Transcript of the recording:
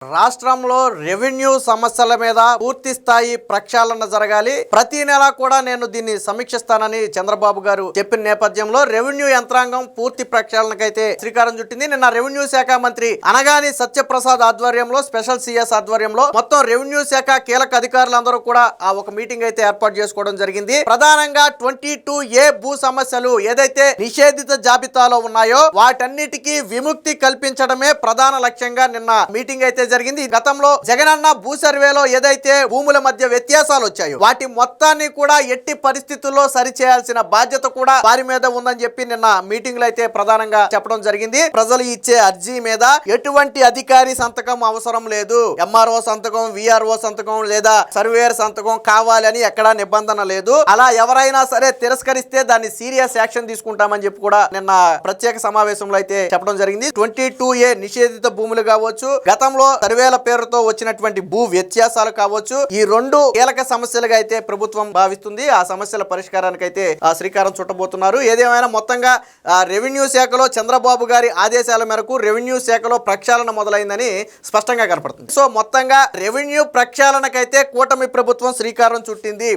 రాష్ట్రంలో రెవెన్యూ సమస్యల మీద పూర్తి స్థాయి ప్రక్షాళన జరగాలి. ప్రతి నెల కూడా నేను దీన్ని సమీక్షిస్తానని చంద్రబాబు గారు చెప్పిన నేపథ్యంలో రెవెన్యూ యంత్రాంగం పూర్తి ప్రక్షాళనకైతే శ్రీకారం చుట్టింది. నిన్న రెవెన్యూ శాఖ మంత్రి అనగాని సత్యప్రసాద్ ఆధ్వర్యంలో, స్పెషల్ సిఎస్ ఆధ్వర్యంలో మొత్తం రెవెన్యూ శాఖ కీలక అధికారులందరూ కూడా ఒక మీటింగ్ అయితే ఏర్పాటు చేసుకోవడం జరిగింది. ప్రధానంగా 22A భూ సమస్యలు ఏదైతే నిషేధిత జాబితాలో ఉన్నాయో వాటన్నిటికీ విముక్తి కల్పించడమే ప్రధాన లక్ష్యంగా నిన్న మీటింగ్ అయితే జరిగింది. గతంలో జగనన్న భూ సర్వేలో ఏదైతే భూముల మధ్య వ్యత్యాసాలు వచ్చాయో వాటి మొత్తాన్ని కూడా ఎట్టి పరిస్థితుల్లో సరిచేయాల్సిన బాధ్యత కూడా వారి మీద ఉందని చెప్పి నిన్న మీటింగ్ లో అయితే ప్రధానంగా చెప్పడం జరిగింది. ప్రజలు ఇచ్చే అర్జీ మీద ఎటువంటి అధికారి సంతకం అవసరం లేదు. ఎంఆర్ఓ సంతకం, విఆర్ఓ సంతకం లేదా సర్వేయర్ సంతకం కావాలని ఎక్కడా నిబంధన లేదు. అలా ఎవరైనా సరే తిరస్కరిస్తే దాన్ని సీరియస్ యాక్షన్ తీసుకుంటామని చెప్పి కూడా నిన్న ప్రత్యేక సమావేశంలో అయితే చెప్పడం జరిగింది. 22A నిషేధిత భూములు కావచ్చు, గతంలో సర్వేల పేరుతో వచ్చినటువంటి భూ వ్యత్యాసాలు కావచ్చు, ఈ రెండు కీలక సమస్యలుగా అయితే ప్రభుత్వం భావిస్తుంది. ఆ సమస్యల పరిష్కారానికి అయితే శ్రీకారం చుట్టబోతున్నారు. ఏదేమైనా మొత్తంగా రెవెన్యూ శాఖలో చంద్రబాబు గారి ఆదేశాల మేరకు రెవెన్యూ శాఖలో ప్రక్షాళన మొదలైందని స్పష్టంగా కనపడుతుంది. సో మొత్తంగా రెవెన్యూ ప్రక్షాళనకైతే కూటమి ప్రభుత్వం శ్రీకారం చుట్టింది.